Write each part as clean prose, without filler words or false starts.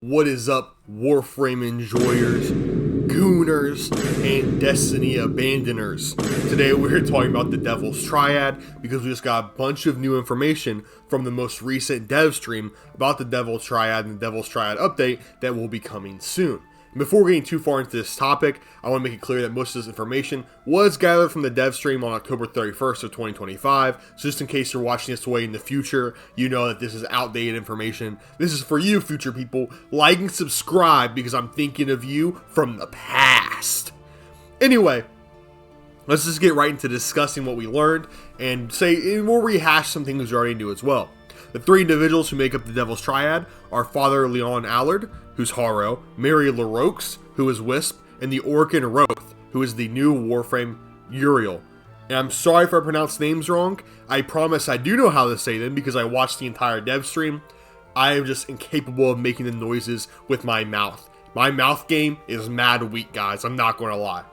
What is up, Warframe enjoyers, gooners, and Descendia abandoners? Today we're talking about the Devils Triad because we just got a bunch of new information from the most recent dev stream about the Devils Triad and the Devils Triad update that will be coming soon. And before getting too far into this topic, I want to make it clear that most of this information was gathered from the dev stream on October 31st of 2025, so just in case you're watching this way in the future, you know that this is outdated information. This is for you, future people. Like and subscribe because I'm thinking of you from the past. Anyway, let's just get right into discussing what we learned, and we'll rehash some things you already knew as well. The three individuals who make up the Devil's Triad are Father Leon Allard, who's Haro, Mary LaRoux, who is Wisp, and the Orcan Roth, who is the new Warframe Uriel. And I'm sorry if I pronounced names wrong. I promise I do know how to say them because I watched the entire dev stream. I am just incapable of making the noises with my mouth. My mouth game is mad weak, guys. I'm not going to lie.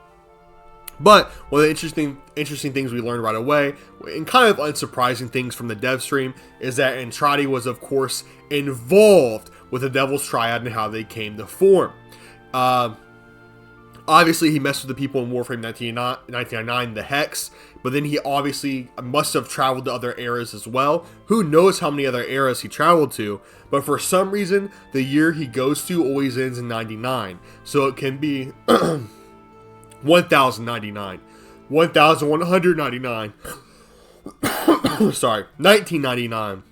But one of the interesting things we learned right away, and kind of unsurprising things from the dev stream, is that Entradi was, of course, involved with the Devil's Triad and how they came to form. Obviously, he messed with the people in Warframe 1999, the Hex, but then he obviously must have traveled to other eras as well. Who knows how many other eras he traveled to, but for some reason, the year he goes to always ends in 99. So it can be 1099, 1199, sorry, 1999,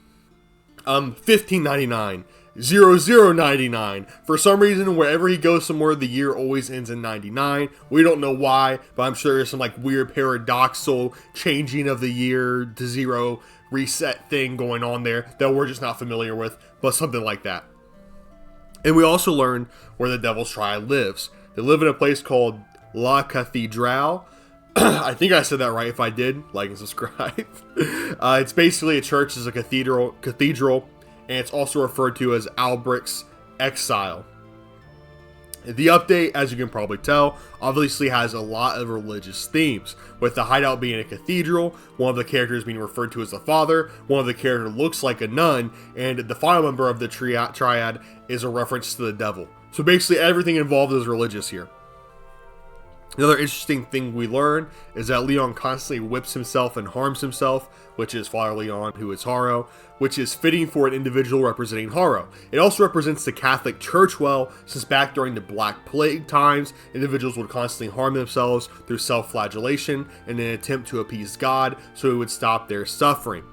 1599, 0099. For some reason, wherever he goes somewhere, the year always ends in 99. We don't know why, but I'm sure there's some like weird paradoxical changing of the year to zero reset thing going on there that we're just not familiar with, but something like that. And we also learned where the Devil's Triad lives. They live in a place called La Cathedral. I think I said that right. If I did, like and subscribe. It's basically a church, is a cathedral, and it's also referred to as Albrecht's Exile. The update, as you can probably tell, obviously has a lot of religious themes, with the hideout being a cathedral, one of the characters being referred to as the father, one of the characters looks like a nun, and the final member of the triad is a reference to the devil. So basically everything involved is religious here. Another interesting thing we learn is that Leon constantly whips himself and harms himself, which is Father Leon, who is Haro, which is fitting for an individual representing Haro. It also represents the Catholic Church well, since back during the Black Plague times, individuals would constantly harm themselves through self-flagellation in an attempt to appease God, so it would stop their suffering.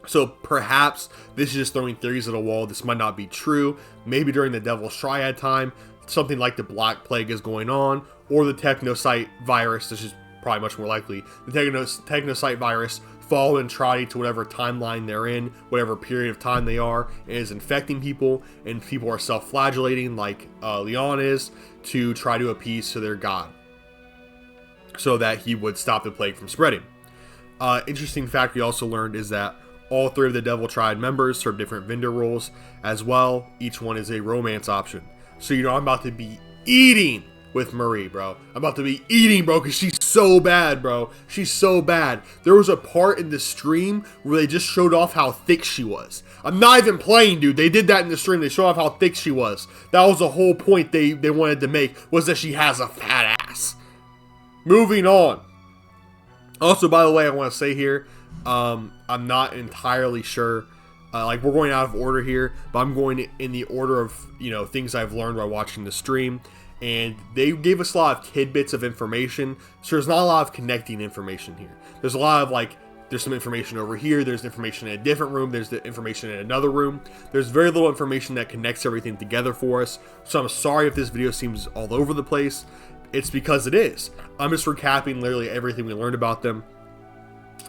So perhaps this is just throwing theories at a wall. This might not be true. Maybe during the Devil's Triad time, something like the Black Plague is going on, or the Technocyte virus, this is probably much more likely. The Technocyte virus followed Entradi to whatever timeline they're in, whatever period of time they are, and is infecting people, and people are self-flagellating like Leon is, to try to appease to their god, so that he would stop the plague from spreading. Interesting fact we also learned is that all three of the Devil Triad members serve different vendor roles as well. Each one is a romance option. So you know I'm about to be eating with Marie, bro. I'm about to be eating, bro, because she's so bad, bro. She's so bad. There was a part in the stream where they just showed off how thick she was. I'm not even playing, dude. They did that in the stream. They showed off how thick she was. That was the whole point they wanted to make, was that she has a fat ass. Moving on. Also, by the way, I want to say here, I'm not entirely sure. Like, we're going out of order here, but I'm going in the order of, you know, things I've learned while watching the stream. And they gave us a lot of tidbits of information, so there's not a lot of connecting information here. There's a lot of, like, there's some information over here, there's information in a different room, there's the information in another room. There's very little information that connects everything together for us, so I'm sorry if this video seems all over the place. It's because it is. I'm just recapping literally everything we learned about them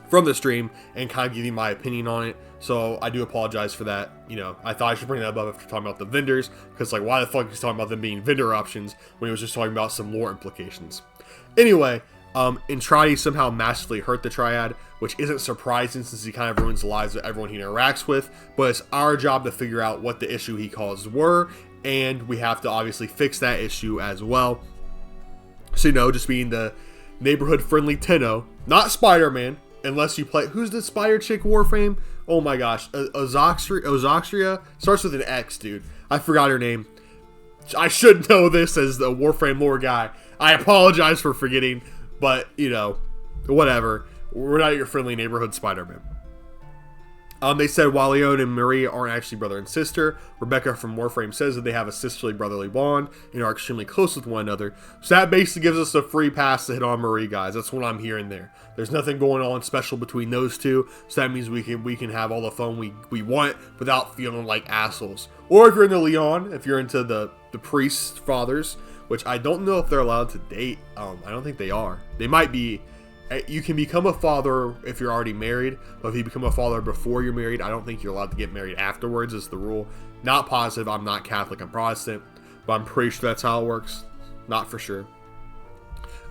from the stream and kind of giving my opinion on it. So I do apologize for that. You know, I thought I should bring that up after talking about the vendors, because like, why the fuck is he talking about them being vendor options when he was just talking about some lore implications? Anyway, Entradi somehow massively hurt the Triad, which isn't surprising since he kind of ruins the lives of everyone he interacts with, but it's our job to figure out what the issue he caused were, and we have to obviously fix that issue as well. So, you know, just being the neighborhood friendly Tenno, not Spider-Man, unless you play, who's the spider chick Warframe? Oh my gosh, Ozoxria starts with an X, dude. I forgot her name. I should know this as the Warframe lore guy. I apologize for forgetting, but, you know, whatever. We're not your friendly neighborhood Spider-Man. They said while Leon and Marie aren't actually brother and sister, Rebecca from Warframe says that they have a sisterly brotherly bond and are extremely close with one another. So that basically gives us a free pass to hit on Marie, guys. That's what I'm hearing there. There's nothing going on special between those two, so that means we can have all the fun we want without feeling like assholes. Or if you're into Leon, if you're into the priest fathers, which I don't know if they're allowed to date. I don't think they are. They might be. You can become a father if you're already married, but if you become a father before you're married, I don't think you're allowed to get married afterwards, is the rule. Not positive. I'm not Catholic, I'm Protestant, but I'm pretty sure that's how it works. Not for sure.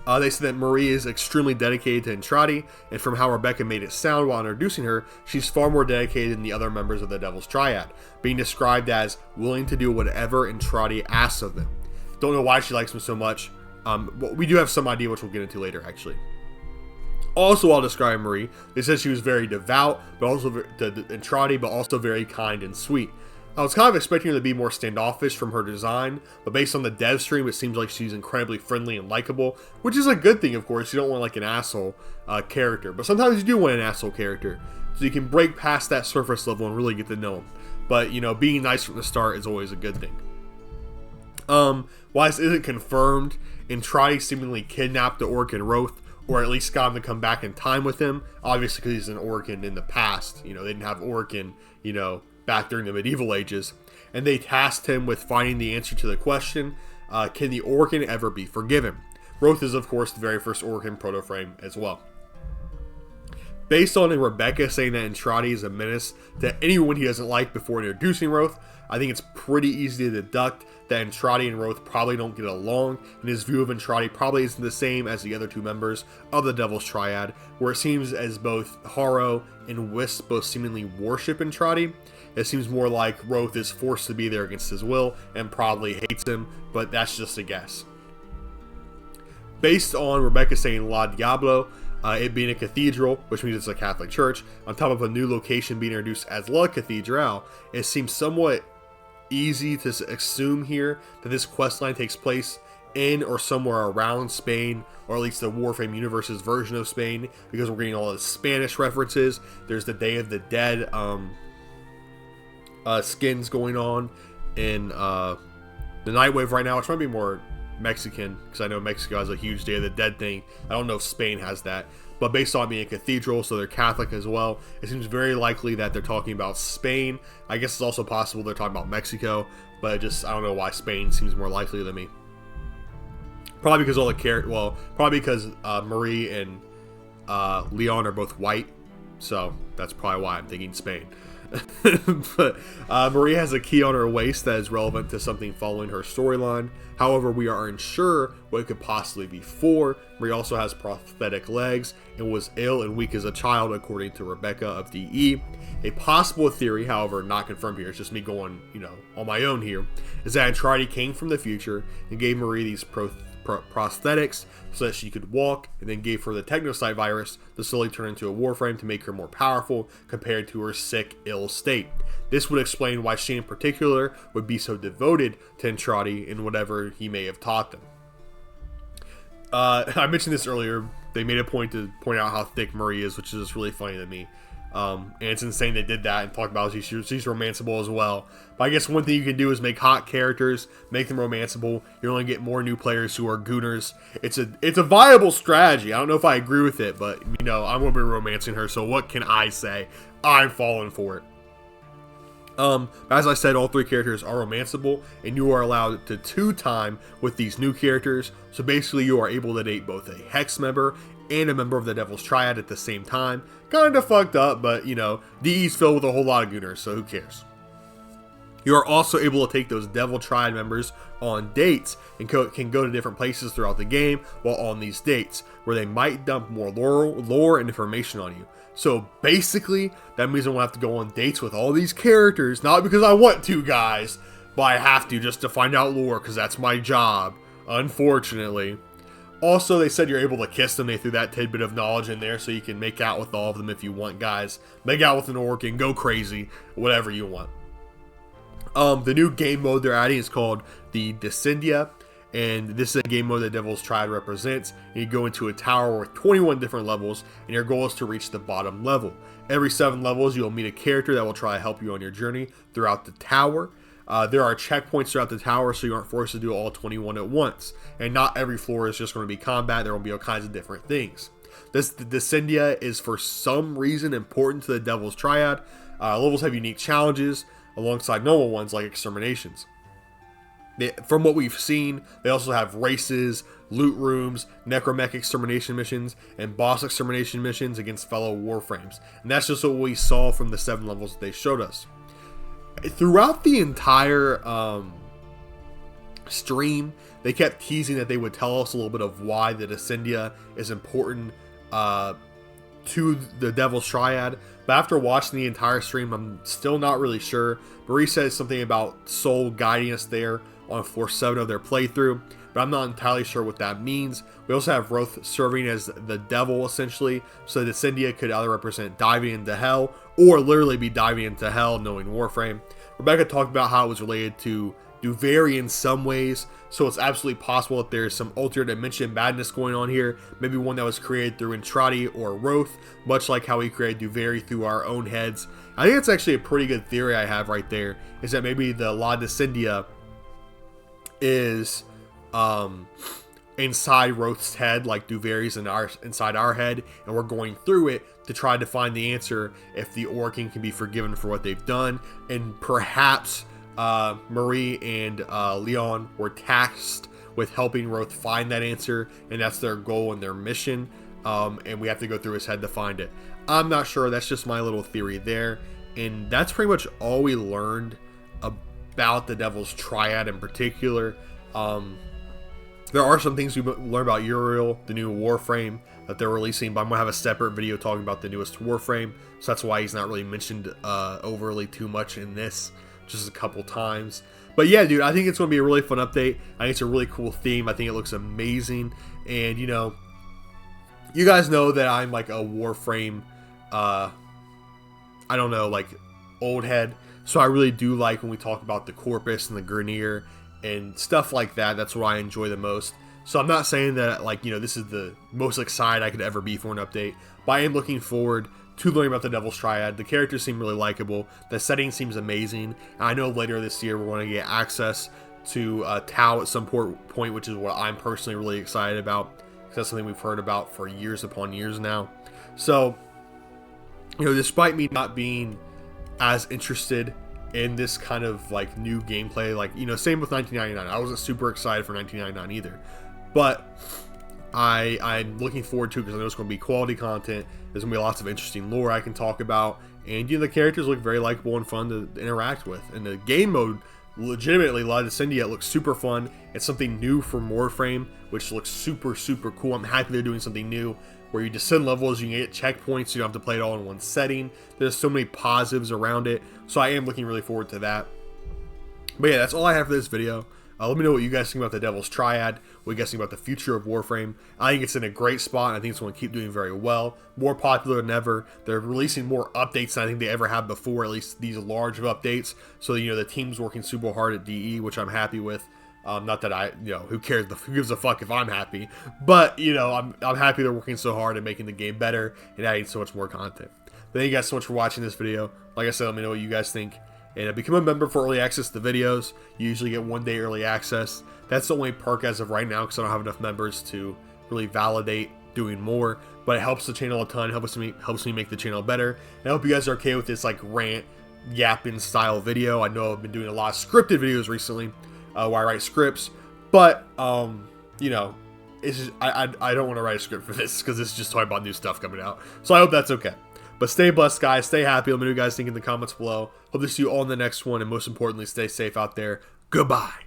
They said that Marie is extremely dedicated to Entrati, and from how Rebecca made it sound while introducing her, she's far more dedicated than the other members of the Devils Triad, being described as willing to do whatever Entrati asks of them. Don't know why she likes him so much. But we do have some idea, which we'll get into later, actually. Also, while describing Marie, they said she was very devout, but also Entrati, but also very kind and sweet. I was kind of expecting her to be more standoffish from her design, but based on the dev stream, it seems like she's incredibly friendly and likable, which is a good thing, of course. You don't want like an asshole character, but sometimes you do want an asshole character, so you can break past that surface level and really get to know him. But, you know, being nice from the start is always a good thing. While this isn't confirmed, Entrati seemingly kidnapped the Orc Roth, or at least got him to come back in time with him, obviously because he's an Orcan in the past. You know, they didn't have Orcan, you know, back during the medieval ages. And they tasked him with finding the answer to the question, can the Orcan ever be forgiven? Roth is, of course, the very first Orcan proto-frame as well. Based on Rebecca saying that Entrati is a menace to anyone he doesn't like before introducing Roth, I think it's pretty easy to deduct that Entrati and Roth probably don't get along, and his view of Entrati probably isn't the same as the other two members of the Devils Triad, where it seems as both Harrow and Wisp both seemingly worship Entrati. It seems more like Roth is forced to be there against his will and probably hates him, but that's just a guess. Based on Rebecca saying La Diablo, it being a cathedral, which means it's a Catholic church, on top of a new location being introduced as La Cathedral, it seems somewhat easy to assume here that this questline takes place in or somewhere around Spain, or at least the Warframe universe's version of Spain, because we're getting all the Spanish references. There's the Day of the Dead skins going on in the Nightwave right now, which might be more Mexican, because I know Mexico has a huge Day of the Dead thing. I don't know if Spain has that, but based on being a cathedral, so they're Catholic as well, it seems very likely that they're talking about Spain. I guess it's also possible they're talking about Mexico, but I don't know why Spain seems more likely to me. Probably because probably because Marie and Leon are both white, so that's probably why I'm thinking Spain. But Marie has a key on her waist that is relevant to something following her storyline. However, we are unsure what it could possibly be for. Marie also has prosthetic legs and was ill and weak as a child, according to Rebecca of DE. A possible theory, however, not confirmed here, it's just me going, on my own here, is that Entrati came from the future and gave Marie these prosthetics so that she could walk, and then gave her the Technocyte virus to slowly turn into a Warframe to make her more powerful compared to her sick, ill state. This would explain why she in particular would be so devoted to Entrati in whatever he may have taught them. I mentioned this earlier. They made a point to point out how thick Marie is, which is just really funny to me. And it's insane they did that and talked about she's romanceable as well. But I guess one thing you can do is make hot characters, make them romanceable. You're only get more new players who are gooners. It's a viable strategy. I don't know if I agree with it, but I'm gonna be romancing her. So what can I say? I'm falling for it. As I said, all three characters are romanceable, and you are allowed to 2-time with these new characters. So basically, you are able to date both a Hex member and a member of the Devils Triad at the same time. Kind of fucked up, but DE's filled with a whole lot of gooners, so who cares? You are also able to take those Devil Triad members on dates and can go to different places throughout the game while on these dates, where they might dump more lore and information on you. So basically, that means I'm going to have to go on dates with all these characters, not because I want to, guys, but I have to just to find out lore, because that's my job, unfortunately. Also, they said you're able to kiss them. They threw that tidbit of knowledge in there, so you can make out with all of them if you want, guys. Make out with an orc and go crazy, whatever you want. The new game mode they're adding is called the Descendia, and this is a game mode that Devils Triad represents. And you go into a tower with 21 different levels, and your goal is to reach the bottom level. Every 7 levels, you'll meet a character that will try to help you on your journey throughout the tower. There are checkpoints throughout the tower, so you aren't forced to do all 21 at once. And not every floor is just going to be combat. There will be all kinds of different things. The Descendia is for some reason important to the Devils Triad. Levels have unique challenges alongside normal ones like exterminations. From what we've seen, they also have races, loot rooms, necromech extermination missions, and boss extermination missions against fellow Warframes. And that's just what we saw from the 7 levels that they showed us. Throughout the entire stream, they kept teasing that they would tell us a little bit of why the Descendia is important to the Devils Triad. But after watching the entire stream, I'm still not really sure. Marie says something about Soul guiding us there on floor 7 of their playthrough, but I'm not entirely sure what that means. We also have Roth serving as the devil, essentially, so the Descendia could either represent diving into hell, or literally be diving into hell, knowing Warframe. Rebecca talked about how it was related to Duveri in some ways, so it's absolutely possible that there's some alternate dimension madness going on here, maybe one that was created through Entrati or Roth, much like how we created Duveri through our own heads. I think it's actually a pretty good theory I have right there, is that maybe the La Descendia is inside Roth's head, like Duveri's inside our head, and we're going through it to try to find the answer if the Orkin can be forgiven for what they've done. And perhaps Marie and Leon were tasked with helping Roth find that answer, and that's their goal and their mission, and we have to go through his head to find it. I'm not sure. That's just my little theory there, and that's pretty much all we learned about the Devils Triad in particular. There are some things we learned about Uriel, the new Warframe that they're releasing, but I'm going to have a separate video talking about the newest Warframe, so that's why he's not really mentioned overly too much in this, just a couple times. But yeah, dude, I think it's going to be a really fun update. I think it's a really cool theme. I think it looks amazing, and you know, you guys know that I'm like a Warframe, I don't know, like old head. So I really do like when we talk about the Corpus and the Grineer and stuff like that. That's what I enjoy the most. So I'm not saying that, like, you know, this is the most excited I could ever be for an update, but I am looking forward to learning about the Devils Triad. The characters seem really likable. The setting seems amazing. And I know later this year we're going to get access to Tau at some point, which is what I'm personally really excited about, because that's something we've heard about for years upon years now. So, you know, despite me not being as interested in this kind of like new gameplay, like, you know, same with 1999. I wasn't super excited for 1999 either, but I'm looking forward to it because I know it's going to be quality content. There's going to be lots of interesting lore I can talk about, and you know, the characters look very likable and fun to interact with. And the game mode, legitimately, La Descendia, it looks super fun. It's something new from Warframe, which looks super cool. I'm happy they're doing something new where you descend levels, you can get checkpoints, you don't have to play it all in one setting. There's so many positives around it, so I am looking really forward to that. But yeah, that's all I have for this video. Let me know what you guys think about the Devils Triad, what you guys think about the future of Warframe. I think it's in a great spot, and I think it's going to keep doing very well. More popular than ever. They're releasing more updates than I think they ever have before, at least these large of updates. So, you know, the team's working super hard at DE, which I'm happy with. Not that I, you know, who cares, who gives a fuck if I'm happy, but, you know, I'm happy they're working so hard and making the game better and adding so much more content. Thank you guys so much for watching this video. Like I said, let me know what you guys think, and become a member for early access to the videos. You usually get 1 day early access. That's the only perk as of right now, because I don't have enough members to really validate doing more, but it helps the channel a ton, helps me make the channel better. And I hope you guys are okay with this like rant, yapping style video. I know I've been doing a lot of scripted videos recently, where I write scripts, but you know, it's just, I don't want to write a script for this because it's just talking about new stuff coming out. So I hope that's okay. But stay blessed, guys. Stay happy. Let me know what you guys think in the comments below. Hope to see you all in the next one, and most importantly, stay safe out there. Goodbye.